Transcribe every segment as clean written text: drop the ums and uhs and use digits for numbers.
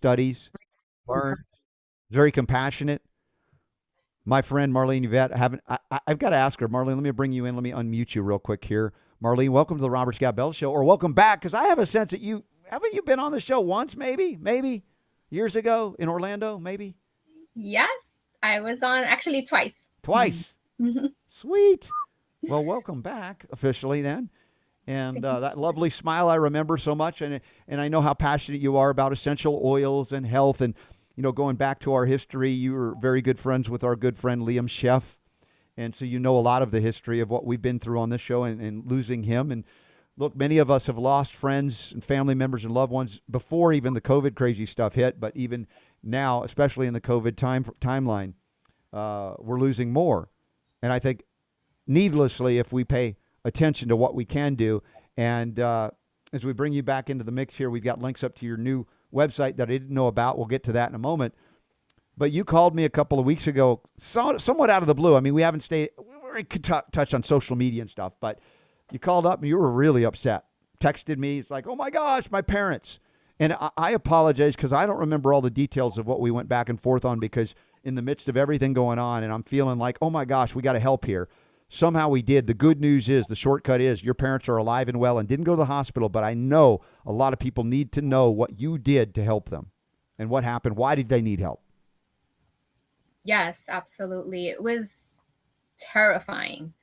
studies, learns, very compassionate. My friend Marlene Yvette, I've got to ask her, Marlene, let me bring you in. Let me unmute you real quick here. Marlene, welcome to the Robert Scott Bell Show, or welcome back, because I have a sense that haven't you been on the show once, maybe years ago in Orlando, maybe Yes, I was on actually twice. twice. Mhm. Sweet. Well, welcome back officially then. And Thank you. that lovely smile I remember so much, and I know how passionate you are about essential oils and health, and going back to our history, you were very good friends with our good friend Liam Sheff, and so you know a lot of the history of what we've been through on this show, and losing him. And look, many of us have lost friends and family members and loved ones before even the COVID crazy stuff hit, but even now, especially in the COVID timeline, we're losing more. And I think needlessly if we pay attention to what we can do. And as we bring you back into the mix here, we've got links up to your new website that I didn't know about. We'll get to that in a moment. But you called me a couple of weeks ago, somewhat out of the blue. I mean, we haven't stayed, we were in touch on social media and stuff, but you called up and you were really upset. Texted me. It's like, oh my gosh, my parents. And I apologize because I don't remember all the details of what we went back and forth on, because in the midst of everything going on, and I'm feeling like, oh my gosh, we got to help here. Somehow we did. The good news is, the shortcut is, your parents are alive and well and didn't go to the hospital, but I know a lot of people need to know what you did to help them and what happened. Why did they need help? Yes, absolutely. It was terrifying.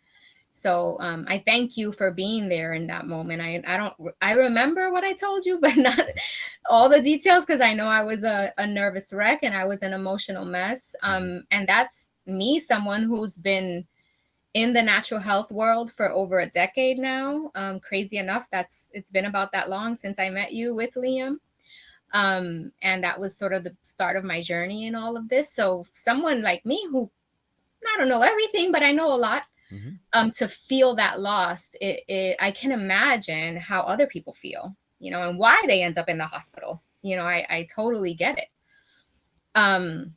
So I thank you for being there in that moment. I don't I remember what I told you, but not all the details, because I know I was a nervous wreck and I was an emotional mess. Mm-hmm. And that's me, someone who's been in the natural health world for over a decade now. Crazy enough, it's been about that long since I met you with Liam. And that was sort of the start of my journey in all of this. So someone like me who, I don't know everything, but I know a lot, Mm-hmm. to feel that lost, I can imagine how other people feel, and why they end up in the hospital. I totally get it. Um,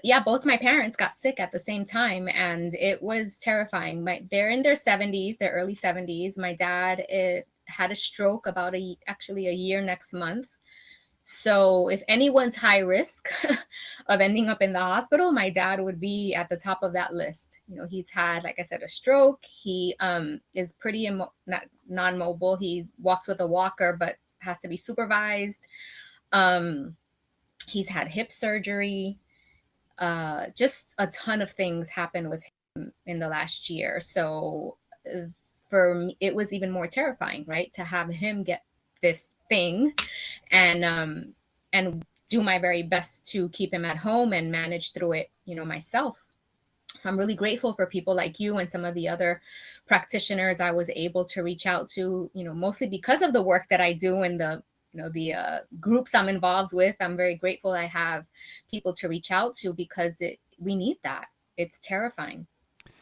yeah, both my parents got sick at the same time, and it was terrifying. They're in their 70s, their early 70s. My dad had a stroke about actually a year next month. So if anyone's high risk of ending up in the hospital, my dad would be at the top of that list. He's had, like I said, a stroke. He is pretty not non-mobile. He walks with a walker, but has to be supervised. Um, he's had hip surgery. Just a ton of things happened with him in the last year. So for me, it was even more terrifying, right, to have him get this thing, and do my very best to keep him at home and manage through it, myself. So I'm really grateful for people like you and some of the other practitioners I was able to reach out to, mostly because of the work that I do and the groups I'm involved with. I'm very grateful I have people to reach out to, because we need that. It's terrifying.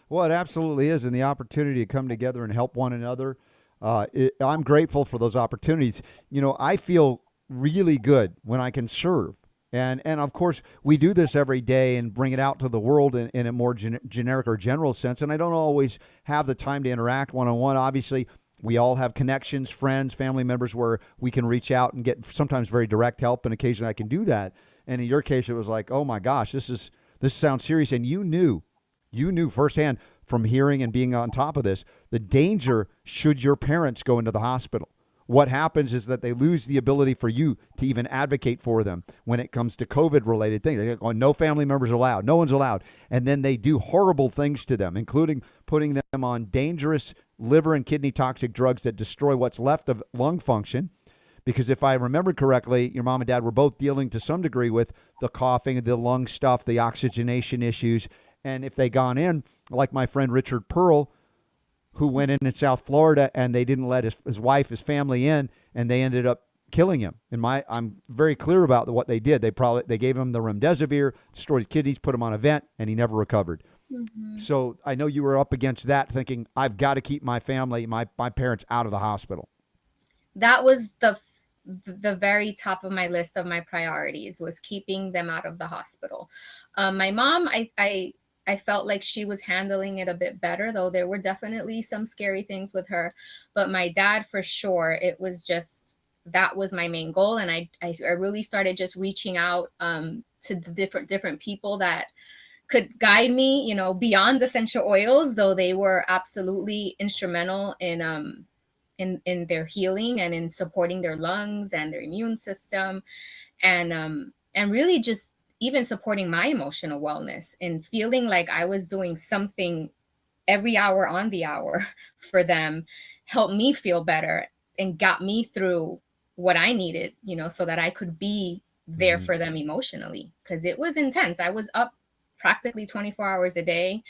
Well, it absolutely is, and the opportunity to come together and help one another. I'm grateful for those opportunities. I feel really good when I can serve, and of course we do this every day and bring it out to the world in a more generic or general sense. And I don't always have the time to interact one on one. Obviously, we all have connections, friends, family members where we can reach out and get sometimes very direct help, and occasionally I can do that. And in your case, it was like, oh my gosh, this sounds serious, and you knew firsthand from hearing and being on top of this the danger should your parents go into the hospital. What happens is that they lose the ability for you to even advocate for them when it comes to COVID related things. They go, no family members allowed, no one's allowed. And then they do horrible things to them, including putting them on dangerous liver and kidney toxic drugs that destroy what's left of lung function. Because if I remember correctly, your mom and dad were both dealing to some degree with the coughing, the lung stuff, the oxygenation issues. And if they gone in, like my friend Richard Pearl, who went in South Florida, and they didn't let his wife, his family in, and they ended up killing him. I'm very clear about what they did. They gave him the remdesivir, destroyed his kidneys, put him on a vent, and he never recovered. Mhm. So I know you were up against that, thinking I've got to keep my family, my parents out of the hospital. That was the very top of my list of my priorities, was keeping them out of the hospital. My mom, I felt like she was handling it a bit better, though there were definitely some scary things with her. But my dad, for sure, it was just that was my main goal. And I really started just reaching out to the different people that could guide me, you know, beyond essential oils, though they were absolutely instrumental in their healing and in supporting their lungs and their immune system, and really just even supporting my emotional wellness and feeling like I was doing something every hour on the hour for them, helped me feel better and got me through what I needed, you know, so that I could be there Hmm. for them emotionally, because it was intense. I was up practically 24 hours a day.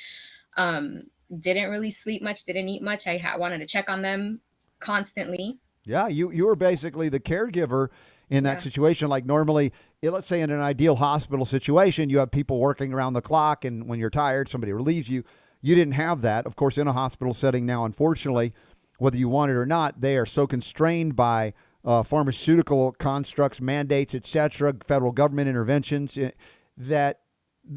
Um, didn't really sleep much, didn't eat much. Wanted to check on them constantly. Yeah, you were basically the caregiver in that Yeah. situation. Like normally, let's say in an ideal hospital situation, you have people working around the clock, and when you're tired, somebody relieves you. You didn't have that, of course, in a hospital setting now. Unfortunately, whether you want it or not, they are so constrained by pharmaceutical constructs, mandates, etc., federal government interventions, that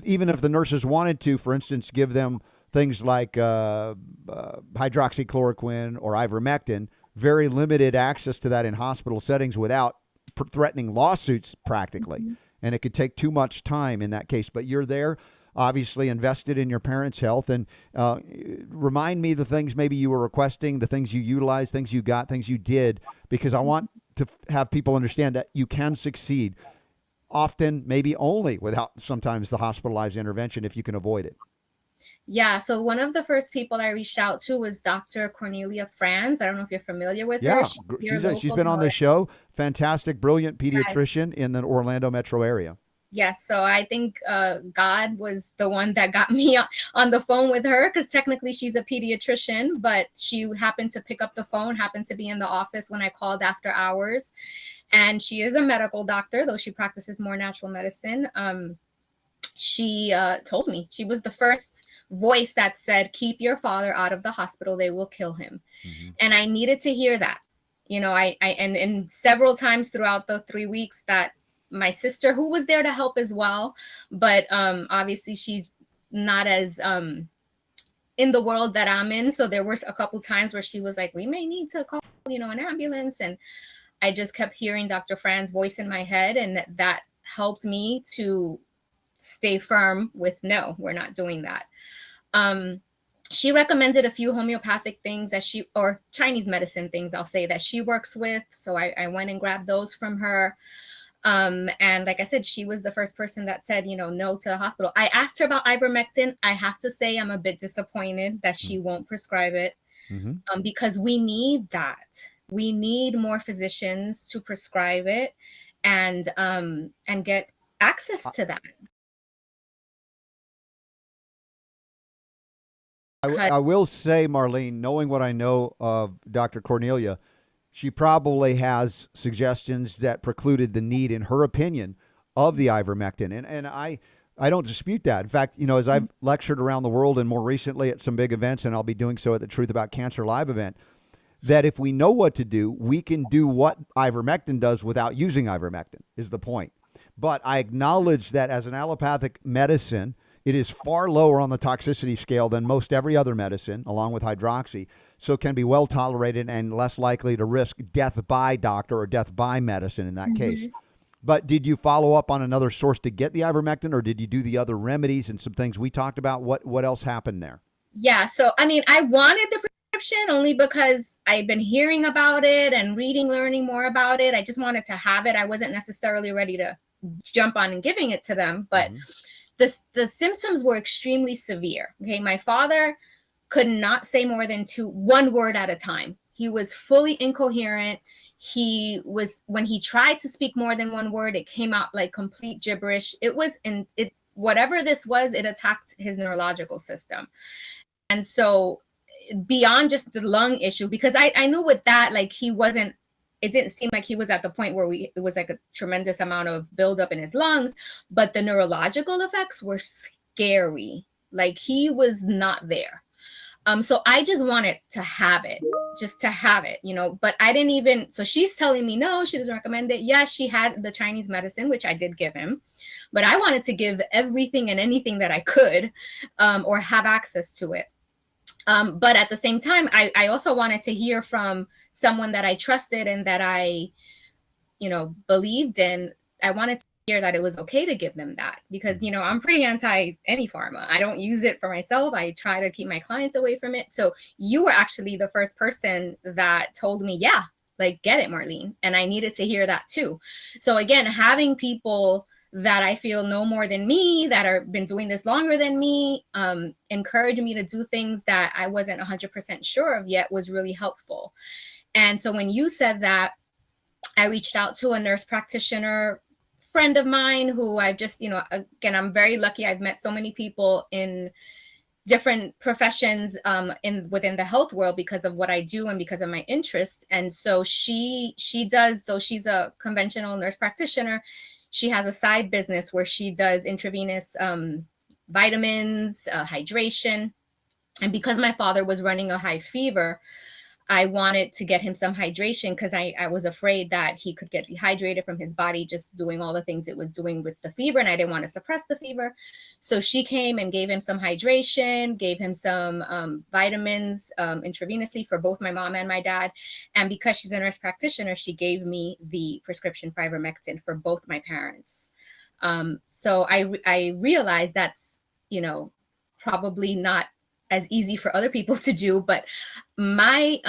even if the nurses wanted to, for instance, give them things like hydroxychloroquine or ivermectin, very limited access to that in hospital settings without threatening lawsuits practically. Mhm. And it could take too much time in that case. But you're there, obviously invested in your parents' health. And remind me the things maybe you were requesting, the things you utilized, things you got, things you did, because I want to have people understand that you can succeed often, maybe only without sometimes the hospitalized intervention if you can avoid it. Yeah, so one of the first people I reached out to was Dr. Cornelia Franz. I don't know if you're familiar with her. Yeah, She's here she's local been in on this Orlando. show. Fantastic, brilliant Yes. pediatrician in the Orlando metro area. Yes, so I think God was the one that got me on the phone with her, because technically she's a pediatrician, but she happened to pick up the phone, happened to be in the office when I called after hours. And she is a medical doctor, though she practices more natural medicine. She told me she was the first voice that said, "Keep your father out of the hospital, they will kill him." Mm-hmm. And I needed to hear that. You know, and several times throughout the 3 weeks that my sister, who was there to help as well, but obviously she's not as in the world that I'm in. So there were a couple times where she was like, "We may need to call, you know, an ambulance." And I just kept hearing Dr. Fran's voice in my head, and that helped me to stay firm with, no, we're not doing that. Um, she recommended a few homeopathic things that or Chinese medicine things, I'll say, that she works with. So I went and grabbed those from her. And like I said, she was the first person that said, you know, no to the hospital. I asked her about ivermectin. I have to say, I'm a bit disappointed that she won't prescribe it, Mm-hmm. because we need that. We need more physicians to prescribe it and get access to that. I will say, Marlene, knowing what I know of Dr. Cornelia, she probably has suggestions that precluded the need, in her opinion, of the ivermectin. And I don't dispute that. In fact, you know, as I've lectured around the world and more recently at some big events, and I'll be doing so at the Truth About Cancer Live event, that if we know what to do, we can do what ivermectin does without using ivermectin, is the point. But I acknowledge that as an allopathic medicine, it is far lower on the toxicity scale than most every other medicine, along with hydroxy, so can be well tolerated and less likely to risk death by doctor or death by medicine in that case. Mhm. But did you follow up on another source to get the ivermectin, or did you do the other remedies and some things we talked about? What else happened there? Yeah, so I mean, I wanted the prescription only because I've been hearing about it and reading, learning more about it. I just wanted to have it. I wasn't necessarily ready to jump on and giving it to them, but Mm-hmm. the symptoms were extremely severe. Okay, my father could not say more than one word at a time. He was fully incoherent. He was, when he tried to speak more than one word, it came out like complete gibberish. It was in it whatever this was, it attacked his neurological system. And so beyond just the lung issue, because I knew with that, like, he wasn't, it didn't seem like he was at the point where it was like a tremendous amount of buildup in his lungs, but the neurological effects were scary. Like, he was not there. So I just wanted to have it, just to have it, you know, but I didn't even, so she's telling me, no, she doesn't recommend it. Yes, she had the Chinese medicine, which I did give him, but I wanted to give everything and anything that I could, or have access to it. But at the same time, I also wanted to hear from someone that I trusted and that I believed in, I wanted to hear that it was okay to give them that, because, I'm pretty anti any pharma. I don't use it for myself. I try to keep my clients away from it. So you were actually the first person that told me, yeah, like, get it, Marlene. And I needed to hear that too. So again, having people that I feel know more than me, that are been doing this longer than me, encourage me to do things that I wasn't 100% sure of yet, was really helpful. And so when you said that, I reached out to a nurse practitioner friend of mine who I've just, again, I'm very lucky. I've met so many people in different professions in within the health world because of what I do and because of my interests. And so she does, though she's a conventional nurse practitioner, she has a side business where she does intravenous vitamins, hydration. And because my father was running a high fever, I wanted to get him some hydration because I was afraid that he could get dehydrated from his body just doing all the things it was doing with the fever, and I didn't want to suppress the fever. So she came and gave him some hydration, gave him some vitamins intravenously for both my mom and my dad. And because she's a nurse practitioner, she gave me the prescription fibromectin for both my parents. So I realized that's, probably not as easy for other people to do, but my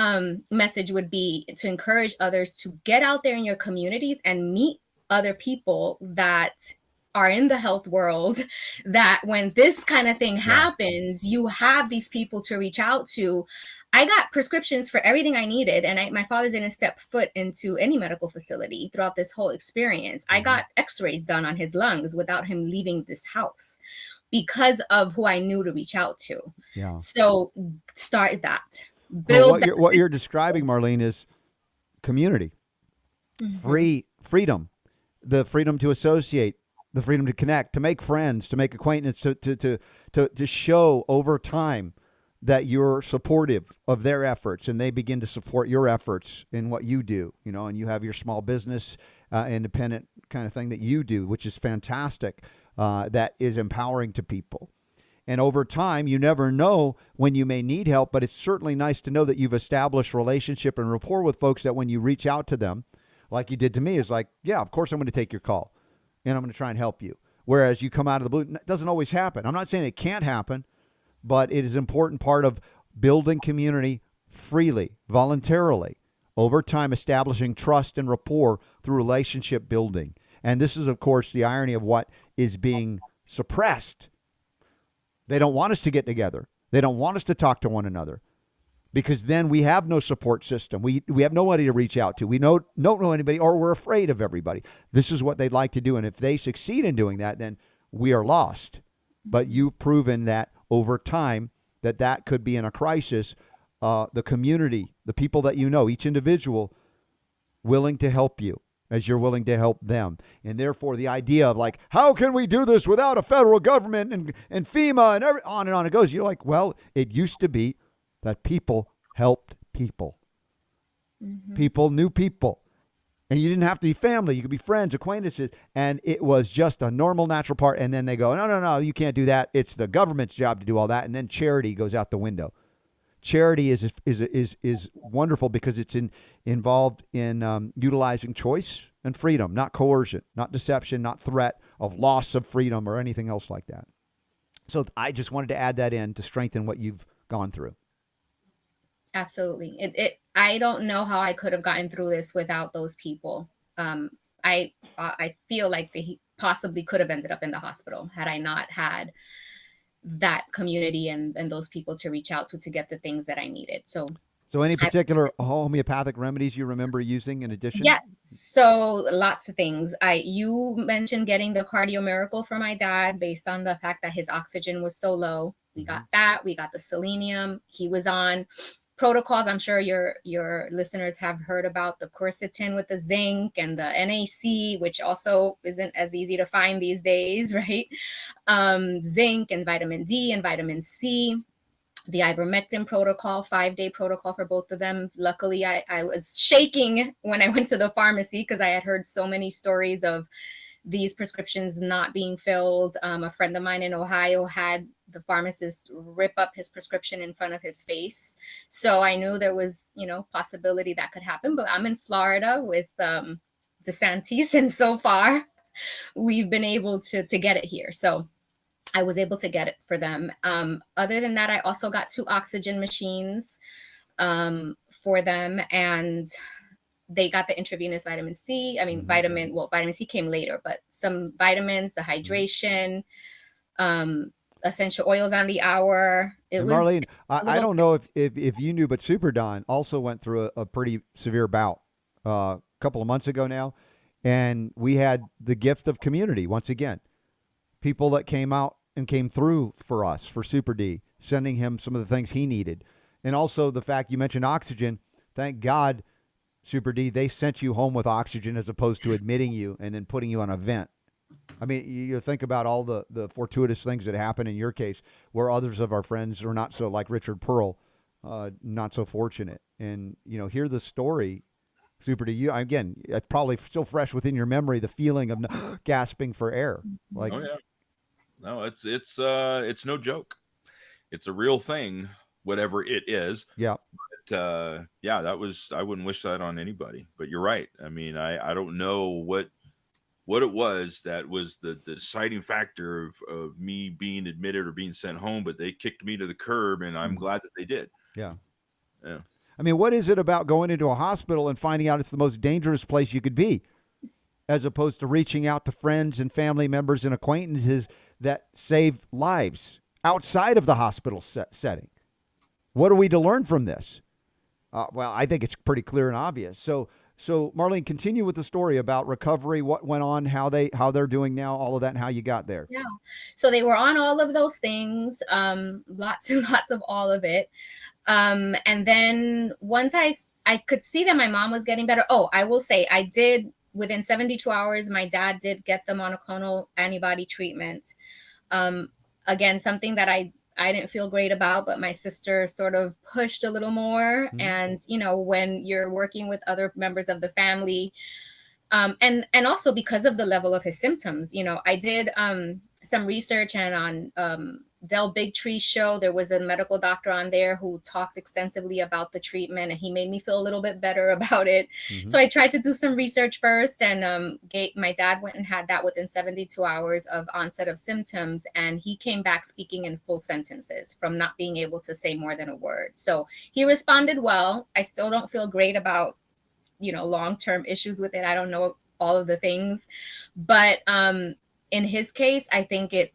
message would be to encourage others to get out there in your communities and meet other people that are in the health world, that when this kind of thing happens, you have these people to reach out to. I got prescriptions for everything I needed, and my father didn't step foot into any medical facility throughout this whole experience. I got x-rays done on his lungs without him leaving this house because of who I knew to reach out to. Yeah. So start that. Well, Build that. what you're describing, Marlene, is community, freedom, the freedom to associate, the freedom to connect, to make friends, to make acquaintance, to show over time that you're supportive of their efforts, and they begin to support your efforts in what you do, and you have your small business, independent kind of thing that you do, which is fantastic. That is empowering to people. And over time, you never know when you may need help, but it's certainly nice to know that you've established relationship and rapport with folks that when you reach out to them, like you did to me, is like, yeah, of course I'm going to take your call and I'm going to try and help you. Whereas you come out of the blue, it doesn't always happen. I'm not saying it can't happen, but it is an important part of building community freely, voluntarily, over time, establishing trust and rapport through relationship building. And this is, of course, the irony of what is being suppressed. They don't want us to get together. They don't want us to talk to one another, because then we have no support system. We have nobody to reach out to. We don't know anybody, or we're afraid of everybody. This is what they'd like to do. And if they succeed in doing that, then we are lost. But you've proven that over time that could be in a crisis. The community, the people that each individual willing to help you as you're willing to help them. And therefore, the idea of like, how can we do this without a federal government and FEMA and on and on it goes. You're like, well, it used to be that people helped people. People knew people. And you didn't have to be family. You could be friends, acquaintances. And it was just a normal, natural part. And then they go, no, you can't do that. It's the government's job to do all that. And then charity goes out the window. Charity is wonderful because it's involved in utilizing choice and freedom, not coercion, not deception, not threat of loss of freedom or anything else like that. So I just wanted to add that in to strengthen what you've gone through. Absolutely. I don't know how I could have gotten through this without those people. I feel like they possibly could have ended up in the hospital had I not had that community and those people to reach out to get the things that I needed. So any particular homeopathic remedies you remember using in addition? Yes. So lots of things. You mentioned getting the Cardio Miracle for my dad based on the fact that his oxygen was so low. We got that. We got the selenium. He was on protocols. I'm sure your listeners have heard about the quercetin with the zinc and the NAC, which also isn't as easy to find these days, right? Zinc and vitamin D and vitamin C. The ivermectin protocol, 5-day protocol for both of them. Luckily, I was shaking when I went to the pharmacy because I had heard so many stories of these prescriptions not being filled. A friend of mine in Ohio had the pharmacist rip up his prescription in front of his face. So I knew there was, possibility that could happen. But I'm in Florida with DeSantis, and so far we've been able to get it here. So I was able to get it for them. Other than that, I also got 2 oxygen machines for them, and they got the intravenous vitamin C. I mean, vitamin C came later, but some vitamins, the hydration, essential oils on the hour. It And was Marlene, a I little, don't know if you knew, but Super Don also went through a pretty severe bout a couple of months ago now. And we had the gift of community once again. People that came out and came through for us, for Super D, sending him some of the things he needed. And also the fact you mentioned oxygen. Thank God, Super D, they sent you home with oxygen as opposed to admitting you and then putting you on a vent. I mean, you think about all the fortuitous things that happen in your case, where others of our friends are not so, like Richard Pearl, not so fortunate. And hear the story. Super to you again. It's probably still fresh within your memory. The feeling of gasping for air, like Oh yeah, no, it's no joke. It's a real thing, whatever it is. yeah. But yeah, I wouldn't wish that on anybody. But you're right. I mean, I don't know what it was that was the deciding factor of me being admitted or being sent home, but they kicked me to the curb, and I'm glad that they did. Yeah. Yeah. I mean, what is it about going into a hospital and finding out it's the most dangerous place you could be, as opposed to reaching out to friends and family members and acquaintances that save lives outside of the hospital setting? What are we to learn from this? Well, I think it's pretty clear and obvious. So Marlene, continue with the story about recovery, what went on, how they're doing now, all of that, and how you got there. yeah. So they were on all of those things, lots and lots of all of it. And then once I could see that my mom was getting better. Oh, I will say I did within 72 hours, my dad did get the monoclonal antibody treatment. Again, something that I didn't feel great about, but my sister sort of pushed a little more. And, when you're working with other members of the family, and also because of the level of his symptoms, I did some research, and on Del Bigtree's show, there was a medical doctor on there who talked extensively about the treatment, and he made me feel a little bit better about it. So I tried to do some research first, and my dad went and had that within 72 hours of onset of symptoms, and he came back speaking in full sentences from not being able to say more than a word. So he responded well. I still don't feel great about long-term issues with it. I don't know all of the things, but in his case, I think it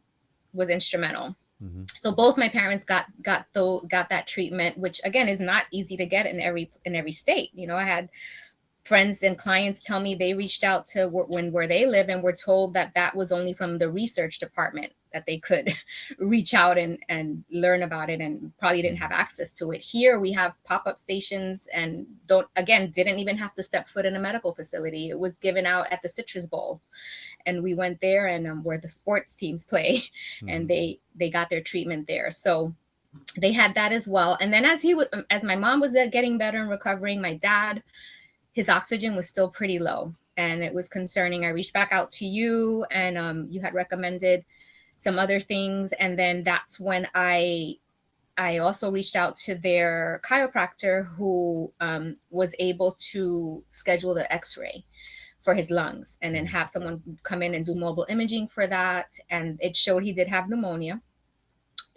was instrumental. So both my parents got that treatment, which again is not easy to get in every state. I had friends and clients tell me they reached out to where they live and were told that was only from the research department that they could reach out and learn about it, and probably didn't have access to it. Here we have pop-up stations, and didn't even have to step foot in a medical facility. It was given out at the Citrus Bowl, and we went there, and where the sports teams play, and they got their treatment there. So they had that as well. And then as my mom was getting better and recovering, my dad, his oxygen was still pretty low, and it was concerning. I reached back out to you, and you had recommended some other things. And then that's when I also reached out to their chiropractor, who was able to schedule the x-ray for his lungs, and then have someone come in and do mobile imaging for that. And it showed he did have pneumonia.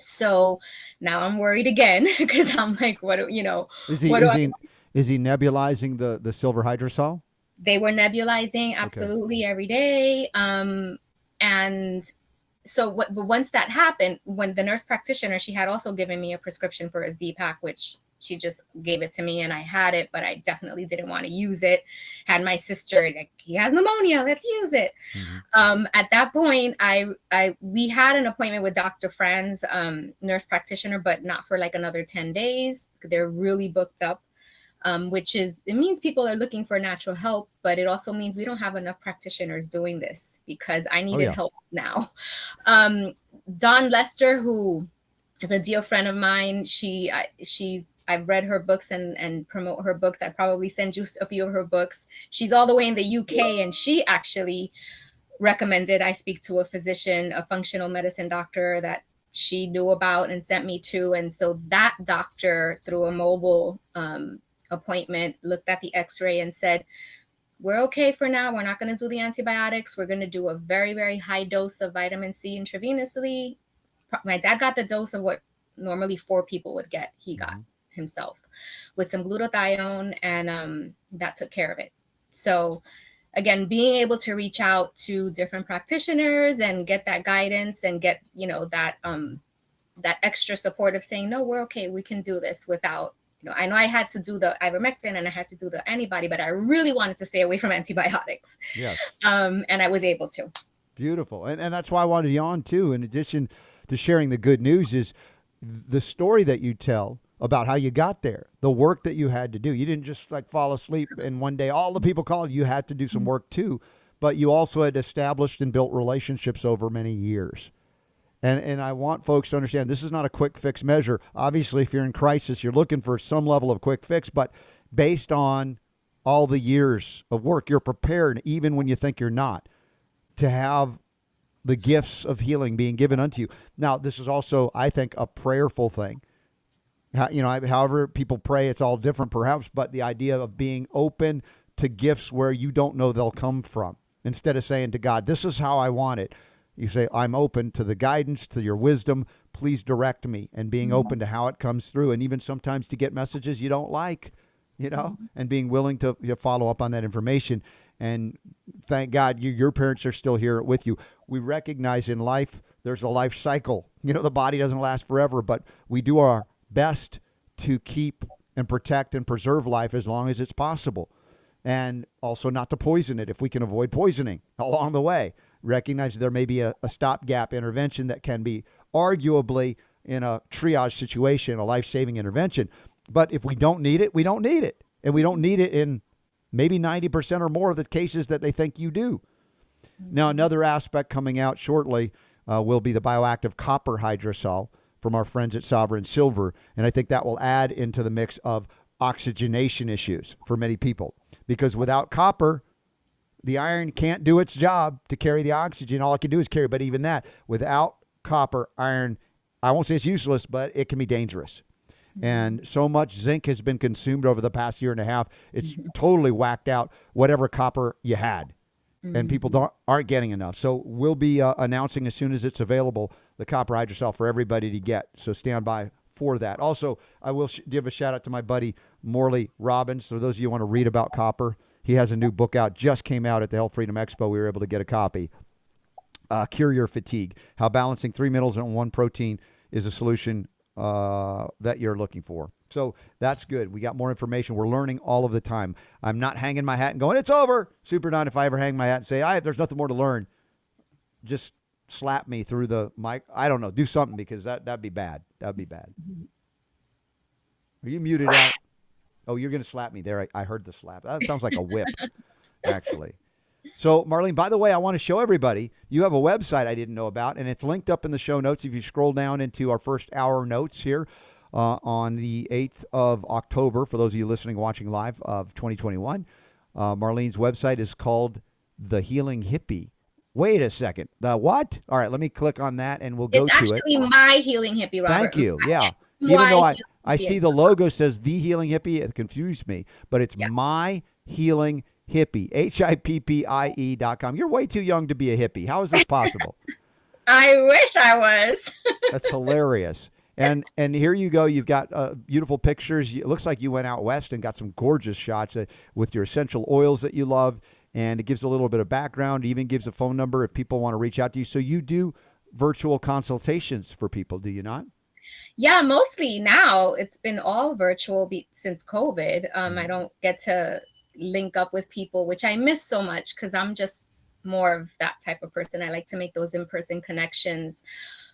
So now I'm worried again, because I'm like, what do Is he what do I is he nebulizing the silver hydrosol? They were nebulizing absolutely every day. And so but once that happened, when the nurse practitioner, she had also given me a prescription for a Z-Pak, which she just gave it to me, and I had it, but I definitely didn't want to use it. Had my sister, like, he has pneumonia, let's use it. At that point, we had an appointment with Dr. Franz, nurse practitioner, but not for like another 10 days. They're really booked up. It means people are looking for natural help, but it also means we don't have enough practitioners doing this, because I needed help now. Dawn Lester, who is a dear friend of mine, I've read her books and promote her books. I probably send you a few of her books. She's all the way in the UK, and she actually recommended I speak to a physician, a functional medicine doctor that she knew about, and sent me to. And so that doctor, through a mobile appointment, looked at the x-ray and said, we're okay for now. We're not going to do the antibiotics. We're going to do a very, very high dose of vitamin C intravenously. My dad got the dose of what normally 4 people would get. He got himself with some glutathione, and that took care of it. So again, being able to reach out to different practitioners and get that guidance and get, that extra support of saying, no, we're okay, we can do this without, I know I had to do the ivermectin and I had to do the antibody, but I really wanted to stay away from antibiotics. Yes. And I was able to. Beautiful. And that's why I wanted you on too. In addition to sharing the good news, is the story that you tell about how you got there, the work that you had to do. You didn't just like fall asleep and one day all the people called. You had to do some work too, but you also had established and built relationships over many years. And I want folks to understand this is not a quick fix measure. Obviously, if you're in crisis, you're looking for some level of quick fix, but based on all the years of work, you're prepared, even when you think you're not, to have the gifts of healing being given unto you. Now, this is also, I think, a prayerful thing. However people pray, it's all different perhaps, but the idea of being open to gifts where you don't know they'll come from. Instead of saying to God, this is how I want it, you say, I'm open to the guidance, to your wisdom. Please direct me, and being open to how it comes through. And even sometimes to get messages you don't like, and being willing to follow up on that information. And thank God your parents are still here with you. We recognize in life, there's a life cycle. The body doesn't last forever, but we do our best to keep and protect and preserve life as long as it's possible. And also not to poison it if we can avoid poisoning along the way. Recognize there may be a stopgap intervention that can be arguably in a triage situation, a life-saving intervention. But if we don't need it, we don't need it. And we don't need it in maybe 90% or more of the cases that they think you do. Now, another aspect coming out shortly will be the bioactive copper hydrosol from our friends at Sovereign Silver. And I think that will add into the mix of oxygenation issues for many people. Because without copper, the iron can't do its job to carry the oxygen. All it can do is carry. But even that, without copper, iron, I won't say it's useless, but it can be dangerous. And so much zinc has been consumed over the past year and a half. It's totally whacked out whatever copper you had. And people aren't getting enough. So we'll be announcing as soon as it's available the copper hydrosol for everybody to get. So stand by for that. Also, I will give a shout out to my buddy Morley Robbins. So those of you who want to read about copper, he has a new book out, just came out at the Health Freedom Expo. We were able to get a copy. Cure Your Fatigue, how balancing 3 minerals and 1 protein is a solution that you're looking for. So that's good. We got more information. We're learning all of the time. I'm not hanging my hat and going, it's over. Super Don, if I ever hang my hat and say, there's nothing more to learn, just slap me through the mic. I don't know. Do something, because that'd be bad. That'd be bad. Are you muted out? Oh, you're going to slap me there. I heard the slap. That sounds like a whip, actually. So, Marlene, by the way, I want to show everybody, you have a website I didn't know about, and it's linked up in the show notes. If you scroll down into our first hour notes here on the 8th of October, for those of you listening, watching live, of 2021, Marlene's website is called The Healing Hippie. Wait a second. The what? All right, let me click on that, and we'll go to it. It's actually My Healing Hippie, Robert. Thank you. Yeah. Even though I see the logo says The Healing Hippie, it confused me, but it's My Healing Hippie, HIPPIE.com. You're way too young to be a hippie. How is this possible? I wish I was. That's hilarious. And here you go. You've got beautiful pictures. It looks like you went out west and got some gorgeous shots with your essential oils that you love. And it gives a little bit of background. It even gives a phone number if people want to reach out to you. So you do virtual consultations for people, do you not? Yeah, mostly now. It's been all virtual since COVID. I don't get to link up with people, which I miss so much, because I'm just more of that type of person. I like to make those in-person connections.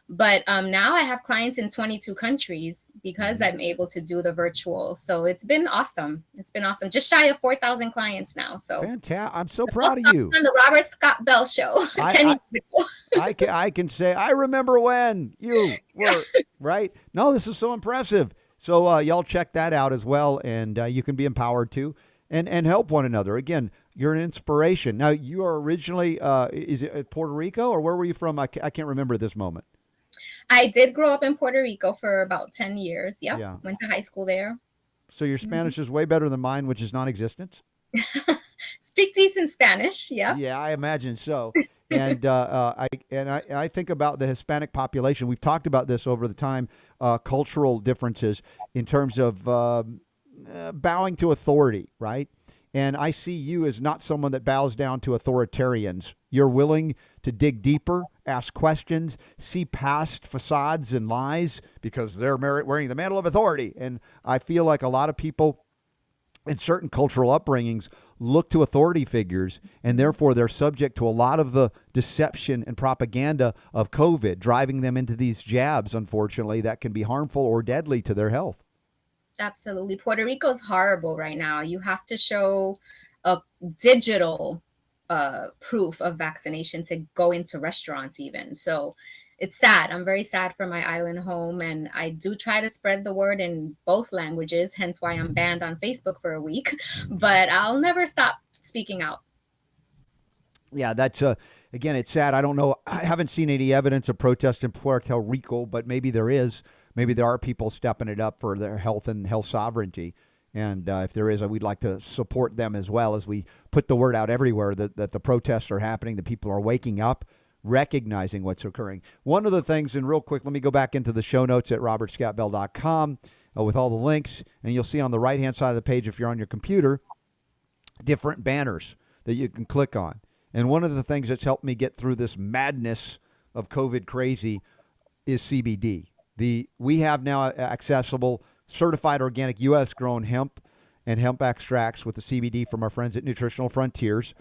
But now I have clients in 22 countries because I'm able to do the virtual. So it's been awesome. It's been awesome. Just shy of 4,000 clients now. So fantastic. I'm so proud of you. On the Robert Scott Bell Show 10 years ago. I can say, I remember when you were, right? No, this is so impressive. So y'all check that out as well. And you can be empowered too and help one another. Again, you're an inspiration. Now, you are originally, is it Puerto Rico, or where were you from? I can't remember at this moment. I did grow up in Puerto Rico for about 10 years. Yep. Yeah. Went to high school there. So your Spanish is way better than mine, which is non-existent. speak decent Spanish. Yep. Yeah, I imagine so. And I think about the Hispanic population. We've talked about this over the time, cultural differences in terms of bowing to authority, right? And I see you as not someone that bows down to authoritarians. You're willing to dig deeper, ask questions, see past facades and lies because they're wearing the mantle of authority. And I feel like a lot of people in certain cultural upbringings look to authority figures, and therefore they're subject to a lot of the deception and propaganda of COVID, driving them into these jabs, unfortunately, that can be harmful or deadly to their health. Absolutely. Puerto Rico's horrible right now. You have to show a digital proof of vaccination to go into restaurants even. So it's sad. I'm very sad for my island home, and I do try to spread the word in both languages, hence why I'm banned on Facebook for a week, but I'll never stop speaking out. Yeah, that's again, it's sad. I don't know. I haven't seen any evidence of protest in Puerto Rico, but maybe there is. Maybe there are people stepping it up for their health and health sovereignty. And if there is, we'd like to support them as well as we put the word out everywhere that the protests are happening, that people are waking up, recognizing what's occurring. One of the things, and real quick, let me go back into the show notes at robertscottbell.com with all the links, and you'll see on the right-hand side of the page, if you're on your computer, different banners that you can click on. And one of the things that's helped me get through this madness of COVID crazy is CBD. We have now accessible certified organic U.S. grown hemp and hemp extracts with the CBD from our friends at Nutritional Frontiers.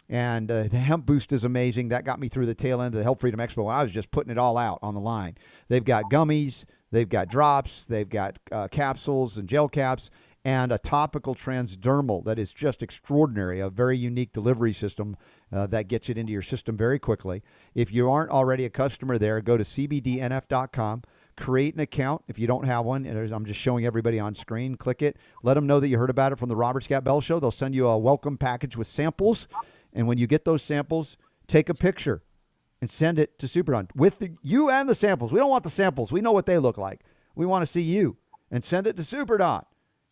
And the hemp boost is amazing. That got me through the tail end of the Health Freedom Expo when I was just putting it all out on the line. They've got gummies, they've got drops, they've got capsules and gel caps, and a topical transdermal that is just extraordinary, a very unique delivery system that gets it into your system very quickly. If you aren't already a customer there, go to cbdnf.com. Create an account if you don't have one. And I'm just showing everybody on screen. Click it. Let them know that you heard about it from the Robert Scott Bell Show. They'll send you a welcome package with samples. And when you get those samples, take a picture and send it to Superdon with you and the samples. We don't want the samples. We know what they look like. We want to see you. And send it to Superdon.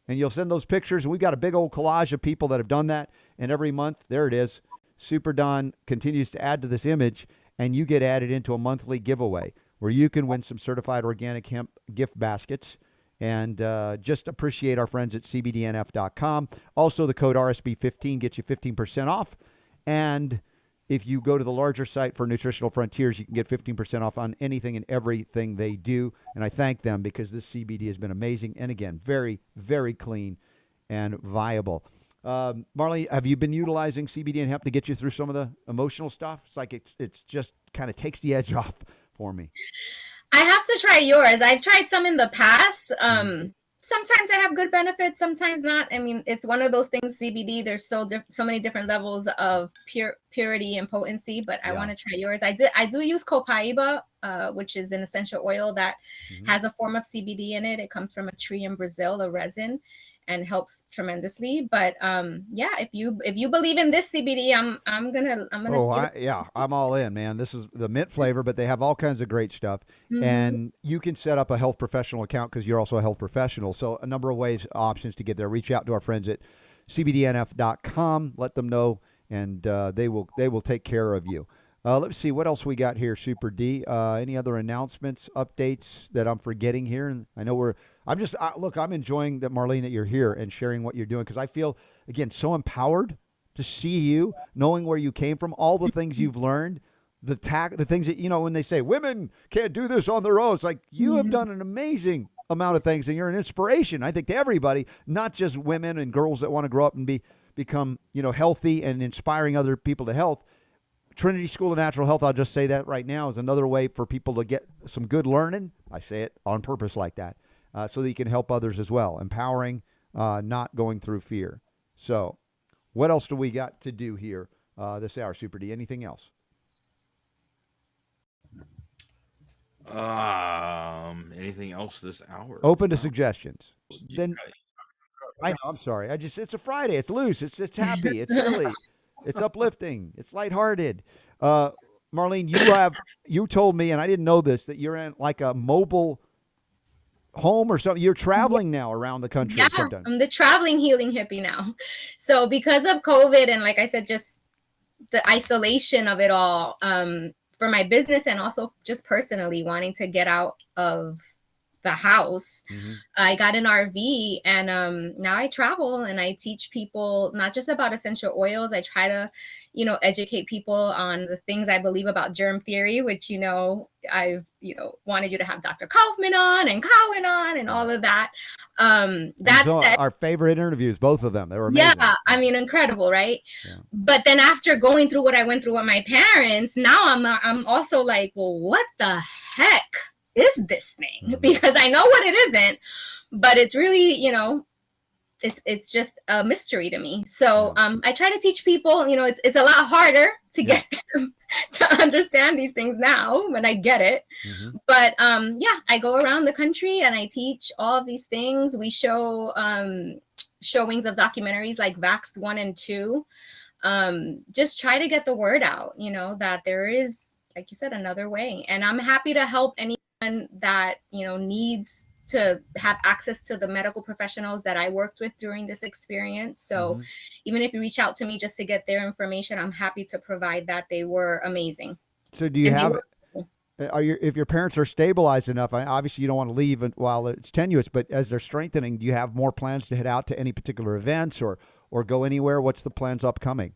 And you'll send those pictures. And we've got a big old collage of people that have done that. And every month, there it is. Superdon continues to add to this image. And you get added into a monthly giveaway where you can win some certified organic hemp gift baskets. And just appreciate our friends at cbdnf.com. Also, the code RSB15 gets you 15% off. And if you go to the larger site for Nutritional Frontiers, you can get 15% off on anything and everything they do. And I thank them because this CBD has been amazing. And again, very, very clean and viable. Marlene, have you been utilizing CBD and hemp to get you through some of the emotional stuff? It's like it's just kind of takes the edge off for me. I have to try yours. I've tried some in the past. Sometimes I have good benefits, sometimes not. I mean, it's one of those things, CBD, there's so many different levels of purity and potency, but I want to try yours. I do use copaiba, which is an essential oil that has a form of CBD in it. It comes from a tree in Brazil, a resin, and helps tremendously. But yeah, if you believe in this CBD, I'm gonna. I'm all in, man. This is the mint flavor, but they have all kinds of great stuff, and you can set up a health professional account because you're also a health professional. So a number of options to get there. Reach out to our friends at cbdnf.com. Let them know, and they will take care of you. Let's see what else we got here, Super D. Any other announcements, updates that I'm forgetting here? And I know I'm enjoying that, Marlene, that you're here and sharing what you're doing because I feel, again, so empowered to see you, knowing where you came from, all the things you've learned, the things that, when they say women can't do this on their own, it's like you have done an amazing amount of things and you're an inspiration, I think, to everybody, not just women and girls that want to grow up and become, healthy and inspiring other people to health. Trinity School of Natural Health, I'll just say that right now, is another way for people to get some good learning. I say it on purpose like that, so that you can help others as well. Empowering, not going through fear. So what else do we got to do here this hour, Super D? Anything else? Anything else this hour? Open to suggestions. Then I know, I'm sorry. It's a Friday. It's loose. It's happy. It's silly. It's uplifting. It's lighthearted. Marlene, you told me, and I didn't know this, that you're in like a mobile home or something? You're traveling now around the country Yeah, sometimes. I'm the traveling healing hippie now. So because of COVID and like I said, just the isolation of it all, for my business and also just personally wanting to get out of the house, I got an RV and now I travel and I teach people not just about essential oils. I try to, educate people on the things I believe about germ theory, which, I've, wanted you to have Dr. Kaufman on and Cowan on and all of that. That so said, our favorite interviews, both of them, they were amazing. yeah, I mean, incredible, right? Yeah. But then after going through what I went through with my parents, now I'm also like, well, what the heck is this thing? Because I know what it isn't, but it's really, it's just a mystery to me. So I try to teach people, it's a lot harder to get them to understand these things now when I get it. But I go around the country and I teach all of these things. We show showings of documentaries like Vaxxed 1 and 2. Just try to get the word out, that there is, like you said, another way. And I'm happy to help anyone that, needs to have access to the medical professionals that I worked with during this experience. So even if you reach out to me just to get their information, I'm happy to provide that. They were amazing. So do you have, if your parents are stabilized enough, obviously you don't want to leave while it's tenuous, but as they're strengthening, do you have more plans to head out to any particular events or go anywhere? What's the plans upcoming?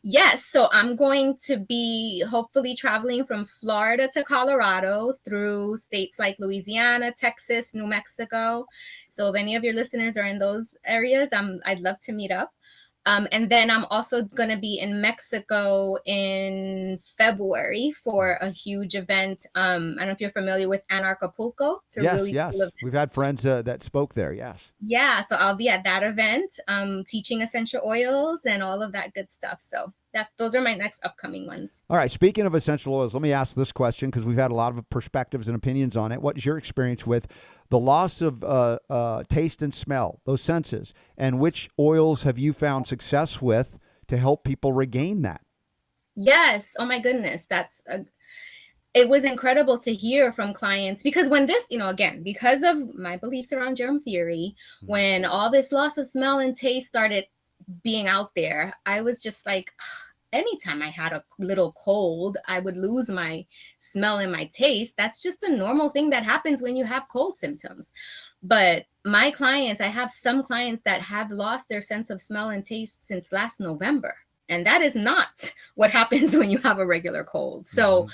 Yes. So I'm going to be hopefully traveling from Florida to Colorado through states like Louisiana, Texas, New Mexico. So if any of your listeners are in those areas, I'd love to meet up. And then I'm also going to be in Mexico in February for a huge event. I don't know if you're familiar with Anarchapulco. It's a really cool event. We've had friends that spoke there. Yes. Yeah. So I'll be at that event, teaching essential oils and all of that good stuff. So those are my next upcoming ones. All right. Speaking of essential oils, let me ask this question because we've had a lot of perspectives and opinions on it. What is your experience with the loss of taste and smell, those senses, and which oils have you found success with to help people regain that? Yes. Oh my goodness. It was incredible to hear from clients because when this, again, because of my beliefs around germ theory, when all this loss of smell and taste started being out there, I was just like, anytime I had a little cold, I would lose my smell and my taste. That's just a normal thing that happens when you have cold symptoms. But my clients, I have some clients that have lost their sense of smell and taste since last November. And that is not what happens when you have a regular cold. So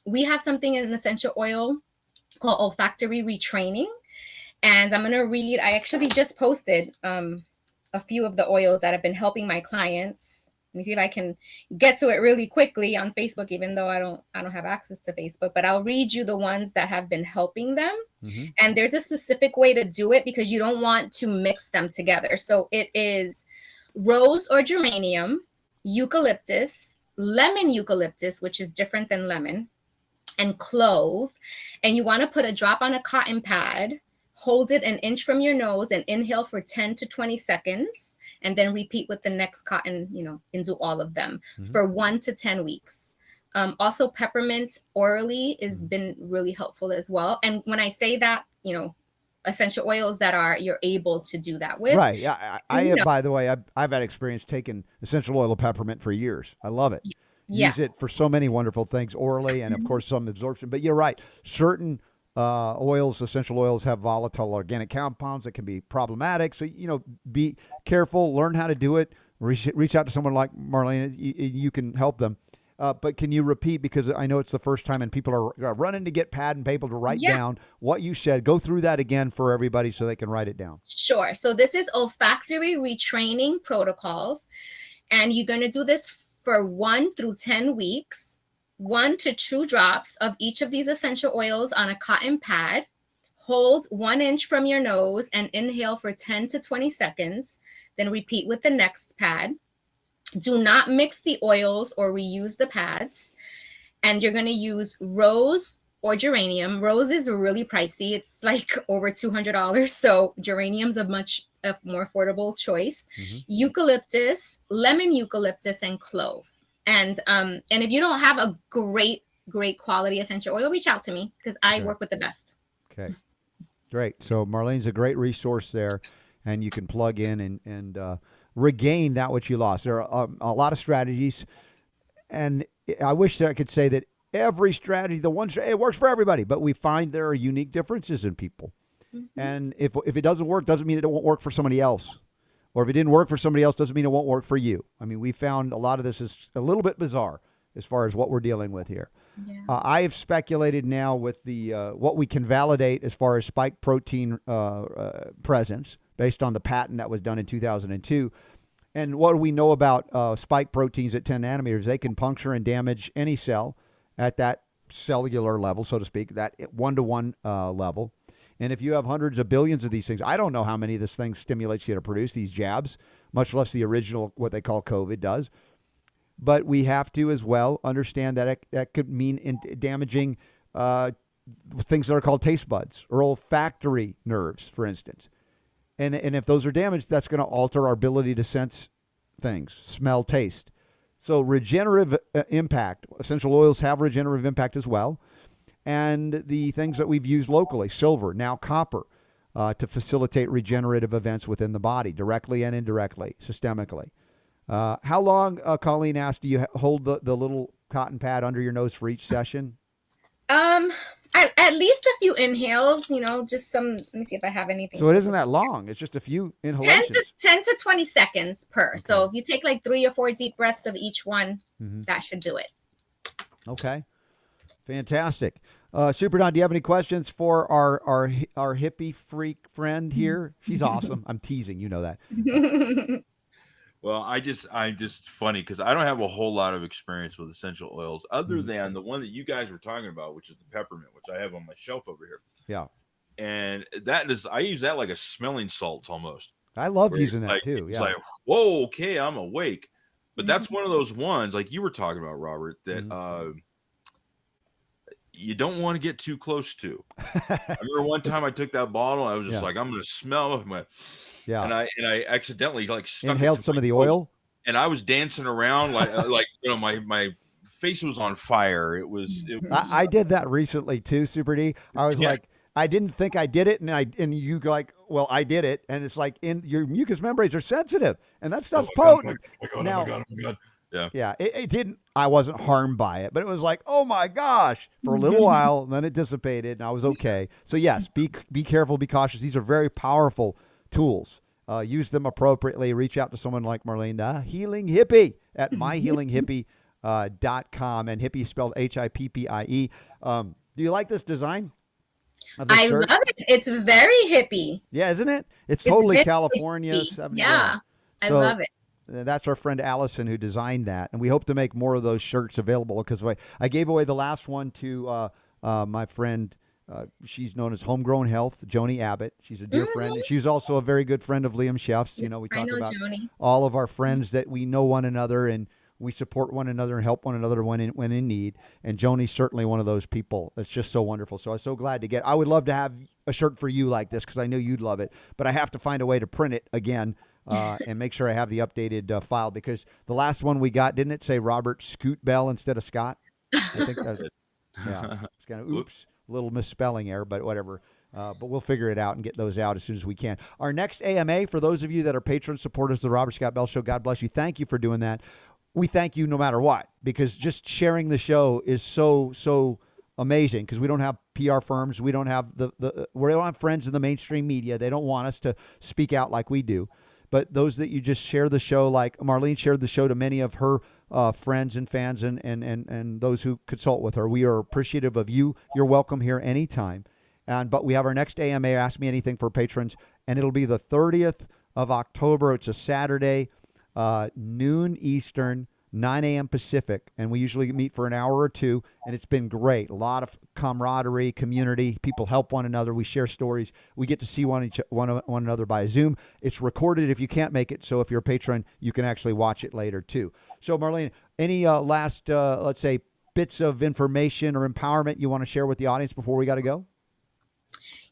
we have something in an essential oil called olfactory retraining. And I'm going to read, I actually just posted a few of the oils that have been helping my clients. Let me see if I can get to it really quickly on Facebook, even though I don't have access to Facebook, but I'll read you the ones that have been helping them. And there's a specific way to do it because you don't want to mix them together. So it is rose or geranium, eucalyptus, lemon eucalyptus, which is different than lemon, and clove. And you want to put a drop on a cotton pad, hold it an inch from your nose and inhale for 10 to 20 seconds, and then repeat with the next cotton, and do all of them for 1 to 10 weeks. Also, peppermint orally has been really helpful as well. And when I say that, essential oils that you're able to do that with. Right. Yeah. I by the way, I've had experience taking essential oil of peppermint for years. I love it. Use it for so many wonderful things orally and, of course, some absorption. But you're right. Certain essential oils have volatile organic compounds that can be problematic. So, be careful, learn how to do it. Reach out to someone like Marlene. You can help them. But can you repeat, because I know it's the first time and people are running to get pad and paper to write down what you said. Go through that again for everybody so they can write it down. Sure. So this is olfactory retraining protocols. And you're going to do this for 1 through 10 weeks, 1 to 2 drops of each of these essential oils on a cotton pad. Hold 1 inch from your nose and inhale for 10 to 20 seconds. Then repeat with the next pad. Do not mix the oils or reuse the pads. And you're going to use rose or geranium. Rose is really pricey. It's like over $200. So geranium's a much more affordable choice. Eucalyptus, lemon eucalyptus, and clove. And if you don't have a great quality essential oil, reach out to me because I work with the best. Okay. Great. So Marlene's a great resource there, and you can plug in and regain that which you lost. There are a lot of strategies, and I wish that I could say that every strategy, it works for everybody, but we find there are unique differences in people. Mm-hmm. And if it doesn't work, doesn't mean it won't work for somebody else. Or if it didn't work for somebody else, doesn't mean it won't work for you. I mean, we found a lot of this is a little bit bizarre as far as what we're dealing with here. Yeah. I have speculated now with the what we can validate as far as spike protein presence based on the patent that was done in 2002. And what do we know about spike proteins at 10 nanometers? They can puncture and damage any cell at that cellular level, so to speak, that one-to-one level. And if you have hundreds of billions of these things, I don't know how many of this thing stimulates you to produce these jabs, much less the original, what they call COVID does. But we have to as well understand that that could mean damaging things that are called taste buds or olfactory nerves, for instance. And if those are damaged, that's going to alter our ability to sense things, smell, taste. So regenerative impact, essential oils have regenerative impact as well. And the things that we've used locally, silver, now copper, to facilitate regenerative events within the body, directly and indirectly, systemically. How long, Colleen asked, do you hold the little cotton pad under your nose for each session? At least a few inhales, just some, let me see if I have anything. So it isn't that long. It's just a few inhalations. 10 to 20 seconds per. Okay. So if you take like 3 or 4 deep breaths of each one, that should do it. Okay. Fantastic. Super Don, do you have any questions for our hippie freak friend here? She's awesome. I'm teasing. You know that. Well, I'm just funny because I don't have a whole lot of experience with essential oils other than the one that you guys were talking about, which is the peppermint, which I have on my shelf over here. Yeah. And I use that like a smelling salts almost. I love using that too. It's Yeah. like, whoa, okay, I'm awake. But that's one of those ones like you were talking about, Robert, that you don't want to get too close to. I remember one time I took that bottle, I was just like, I'm going to smell my. Yeah. And I accidentally inhaled some of the oil, and I was dancing around like my face was on fire. It was I did that recently too, Super D. I was like, I didn't think I did it, and you like, well, I did it, and it's like in your mucous membranes are sensitive, and that stuff's potent. Oh my God. Yeah. It didn't. I wasn't harmed by it, but it was like, oh my gosh, for a little while, and then it dissipated, and I was okay. So yes, be careful, be cautious. These are very powerful tools. Use them appropriately. Reach out to someone like Marlene, the Healing Hippie, at myhealinghippie.com, and hippie spelled HIPPIE. Do you like this design? I love it. It's very hippie. Yeah, isn't it? It's totally California. Yeah, I love it. That's our friend Allison who designed that, and we hope to make more of those shirts available because I gave away the last one to my friend. She's known as Homegrown Health, Joni Abbott. She's a dear friend. She's also a very good friend of Liam Chef's. We talk about Joni. All of our friends that we know one another and we support one another and help one another when in need. And Joni's certainly one of those people. That's just so wonderful. So I'm so glad to I would love to have a shirt for you like this because I know you'd love it. But I have to find a way to print it again and make sure I have the updated file because the last one we got, didn't it say Robert Scoot Bell instead of Scott? I think that's it. Yeah. It's kind of oops. Little misspelling error, but whatever. But we'll figure it out and get those out as soon as we can. Our next AMA, for those of you that are patron supporters of the Robert Scott Bell Show, God bless you. Thank you for doing that. We thank you no matter what, because just sharing the show is so amazing because we don't have PR firms. We don't have we don't have friends in the mainstream media. They don't want us to speak out like we do. But those that you just share the show, like Marlene shared the show to many of her friends and fans and those who consult with her. We are appreciative of you. You're welcome here anytime. But we have our next AMA, Ask Me Anything for patrons, and it'll be the 30th of October. It's a Saturday, noon Eastern, 9 a.m. Pacific, and we usually meet for an hour or two, and it's been great. A lot of camaraderie, community. People help one another. We share stories. We get to see one another by Zoom. It's recorded if you can't make it, so if you're a patron, you can actually watch it later too. So, Marlene, any last, let's say, bits of information or empowerment you want to share with the audience before we got to go?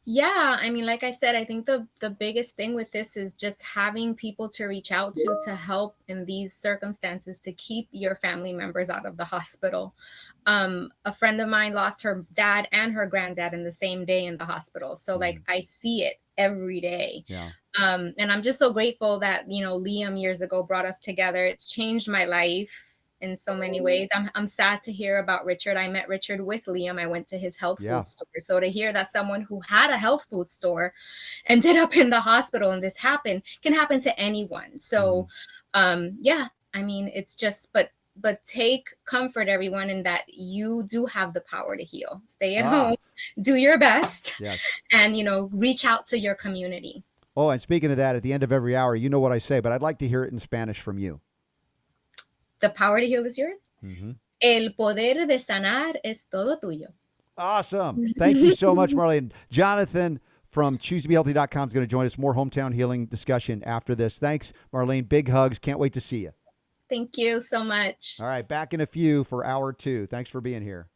Yeah, I mean, like I said, I think the biggest thing with this is just having people to reach out to help in these circumstances to keep your family members out of the hospital. A friend of mine lost her dad and her granddad in the same day in the hospital. So like I see it every day. Yeah. And I'm just so grateful that, Liam years ago brought us together. It's changed my life in so many ways. I'm sad to hear about Richard. I met Richard with Liam. I went to his health Yeah. food store. So to hear that someone who had a health food store ended up in the hospital and this happened can happen to anyone. So yeah, I mean, it's just but take comfort, everyone, in that you do have the power to heal. Stay at home, do your best, Yes. and reach out to your community. Oh, and speaking of that, at the end of every hour, you know what I say, but I'd like to hear it in Spanish from you. The power to heal is yours. Mm-hmm. El poder de sanar es todo tuyo. Awesome. Thank you so much, Marlene. Jonathan from ChooseToBeHealthy.com is going to join us. More hometown healing discussion after this. Thanks, Marlene. Big hugs. Can't wait to see you. Thank you so much. All right, back in a few for hour 2. Thanks for being here.